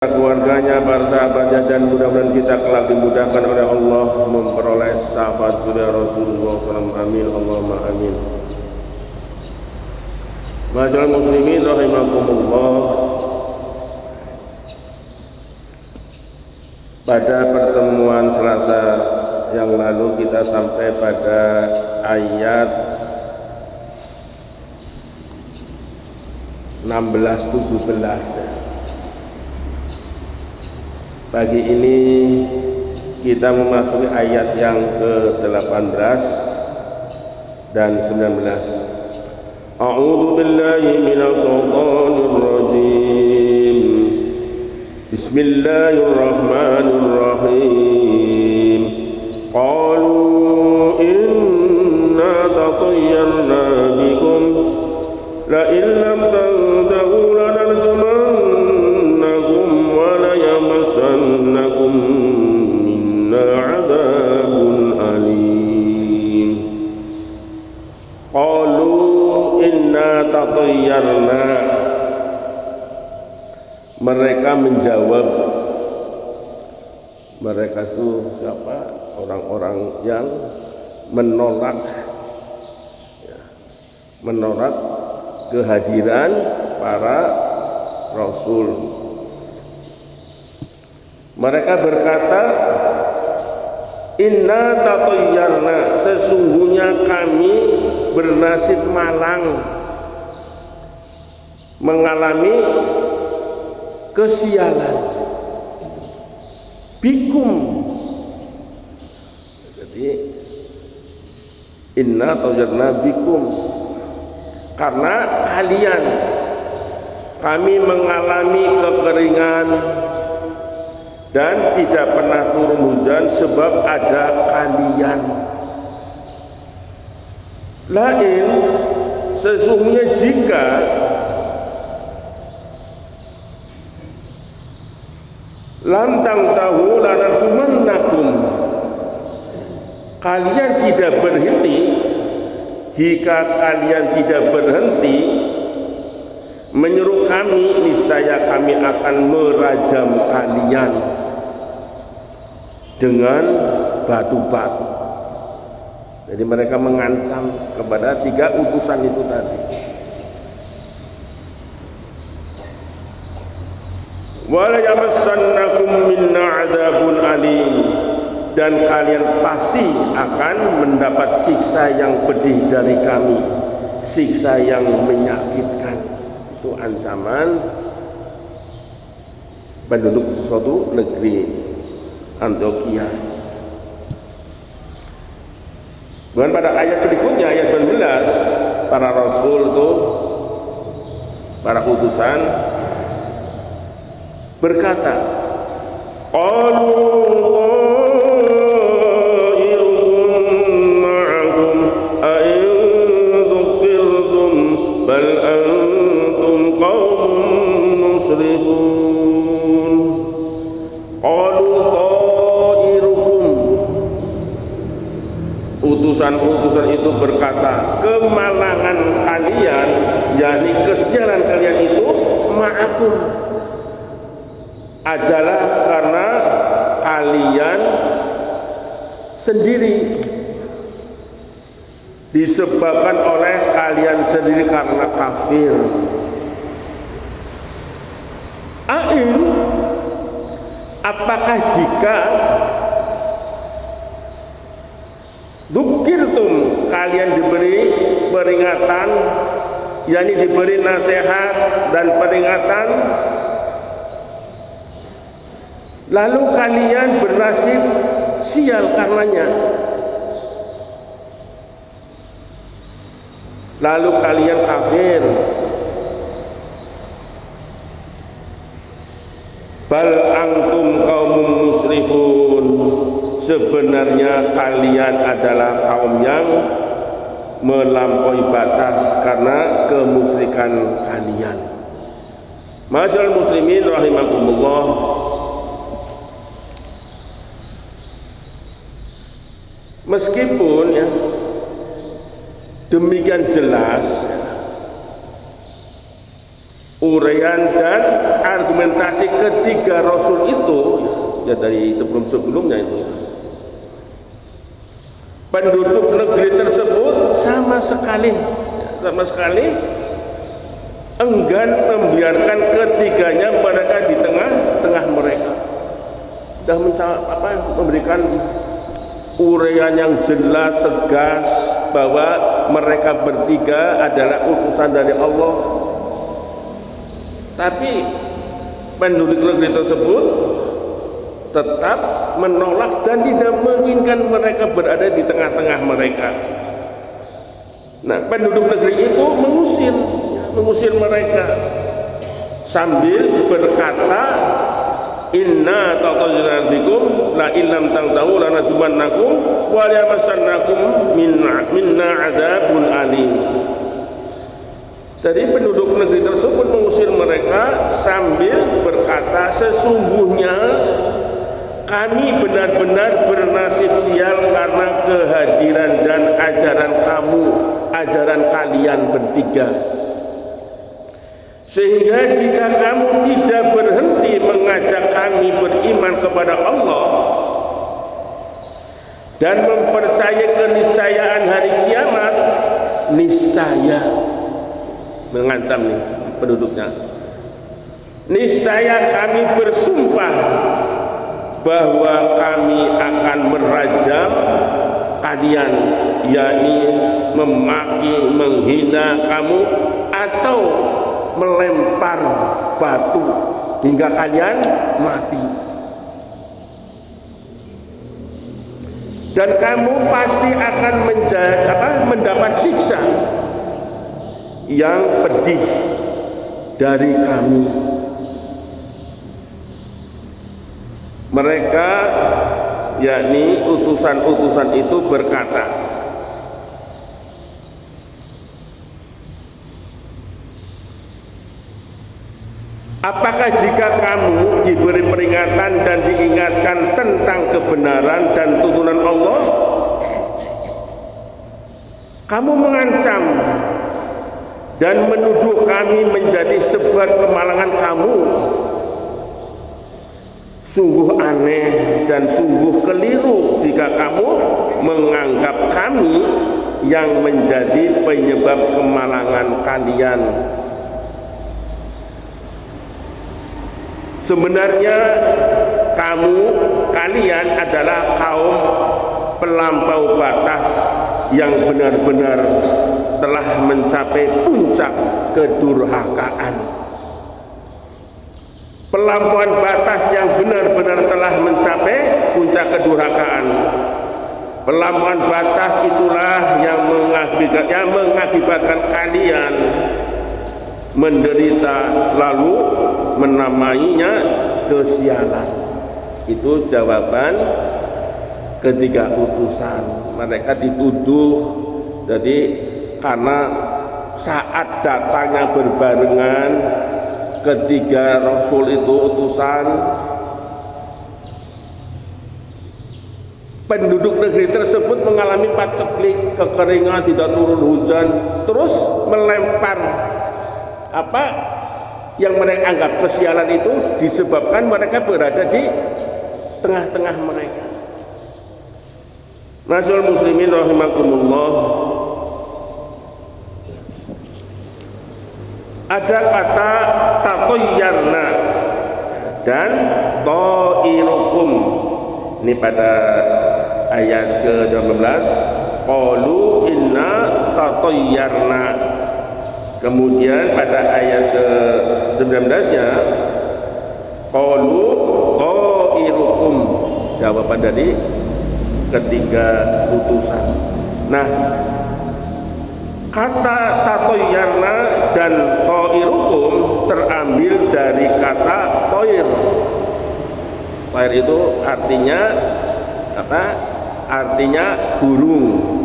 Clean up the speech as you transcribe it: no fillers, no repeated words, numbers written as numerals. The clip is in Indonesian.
keluarganya, para sahabatnya, dan mudah-mudahan kita kelak dimudahkan oleh Allah memperoleh syafaat beliau Rasulullah SAW. Amin, Allahumma amin. Masyaallah muslimin rahimakumullah. Pada pertemuan Selasa yang lalu kita sampai pada ayat 16-17. Pagi ini kita memasuki ayat yang ke-18 dan 19. A'udzu billahi minasy syaithanir rajim. Bismillahirrahmanirrahim. Qalu inna tatayyarna bikum la in lam tantahu lanarjumannakum wa la yamassannakum minna 'adzabun alim. Qalu inna tatayyarna. Mereka menjawab, mereka itu siapa? Orang-orang yang menolak kehadiran para rasul. Mereka berkata, inna tatayyarna, sesungguhnya kami bernasib malang, mengalami kesialan, bikum. Jadi inna tatayyarna bikum, karena kalian, kami mengalami kekeringan dan tidak pernah turun hujan sebab ada kalian. Lain, sesungguhnya jika lantang tahu lanarjumannakum, kalian tidak berhenti, jika kalian tidak berhenti menyeru kami, niscaya kami akan merajam kalian dengan batu-batu. Jadi mereka mengancam kepada tiga utusan itu tadi. Wala yamassannakum minna 'adzabun alim, dan kalian pasti akan mendapat siksa yang pedih dari kami, siksa yang menyakitkan. Itu ancaman penduduk suatu negeri Antioquia. Dan pada ayat berikutnya, ayat 19, para rasul itu, para utusan berkata, qalu ta'irukum ma'akum a in dhukkirtum bal antum qaumun musrifun. Qalu ta'irukum, utusan-utusan itu berkata, kemalangan kalian, yakni kesialan kalian itu, ma'akum, adalah karena kalian sendiri, disebabkan oleh kalian sendiri karena kafir. Ain, apakah jika dzukirtum, kalian diberi peringatan, yakni diberi nasihat dan peringatan, lalu kalian bernasib sial karenanya, lalu kalian kafir. Bal antum kaumun musrifun, sebenarnya kalian adalah kaum yang melampaui batas karena kemusyrikan kalian. Masyaallah muslimin rahimakumullah. Meskipun ya, demikian jelas uraian dan argumentasi ketiga rasul itu ya dari sebelum-sebelumnya itu ya, penduduk negeri tersebut sama sekali enggan membiarkan ketiganya mereka di tengah-tengah mereka. Sudah memberikan uraian yang jelas tegas bahwa mereka bertiga adalah utusan dari Allah. Tapi penduduk negeri tersebut tetap menolak dan tidak menginginkan mereka berada di tengah-tengah mereka. Nah, penduduk negeri itu mengusir mereka sambil berkata, inna taqayyarna bikum la illam tantahu lanajmannakum wa lamassannakum minna adzabun alim. Jadi penduduk negeri tersebut mengusir mereka sambil berkata, sesungguhnya kami benar-benar bernasib sial karena kehadiran dan ajaran kalian bertiga. Sehingga jika kamu tidak berhenti mengajak kami beriman kepada Allah dan mempercayai keniscayaan hari kiamat, niscaya, mengancam nih penduduknya, niscaya kami bersumpah bahwa kami akan merajam kalian, yakni memaki, menghina kamu atau melempar batu hingga kalian mati. Dan kamu pasti akan mendapat siksa yang pedih dari kami. Mereka, yakni utusan-utusan itu berkata, apakah jika kamu diberi peringatan dan diingatkan tentang kebenaran dan tuntunan Allah, kamu mengancam dan menuduh kami menjadi sebab kemalangan kamu? Sungguh aneh dan sungguh keliru jika kamu menganggap kami yang menjadi penyebab kemalangan kalian. Sebenarnya kalian adalah kaum pelampau batas yang benar-benar telah mencapai puncak kedurhakaan. Pelampauan batas yang benar-benar telah mencapai puncak kedurhakaan. Pelampauan batas itulah yang mengakibatkan kalian menderita lalu menamainya kesialan. Itu jawaban ketiga utusan. Mereka dituduh jadi karena saat datangnya berbarengan ketiga rasul itu utusan, penduduk negeri tersebut mengalami paceklik, kekeringan, tidak turun hujan, terus melempar yang mereka anggap kesialan itu disebabkan mereka berada di tengah-tengah mereka. Masyaallah muslimin rahimakumullah, ada kata tatoyarna dan to'irukum. Ini pada ayat ke-18, qalu inna tatoyarna. Kemudian pada ayat ke-19-nya qalu to'irukum, jawaban dari ketiga utusan. Nah, kata tatoyarna dan to'irukum terambil dari kata toir. Toir itu artinya apa? Artinya burung.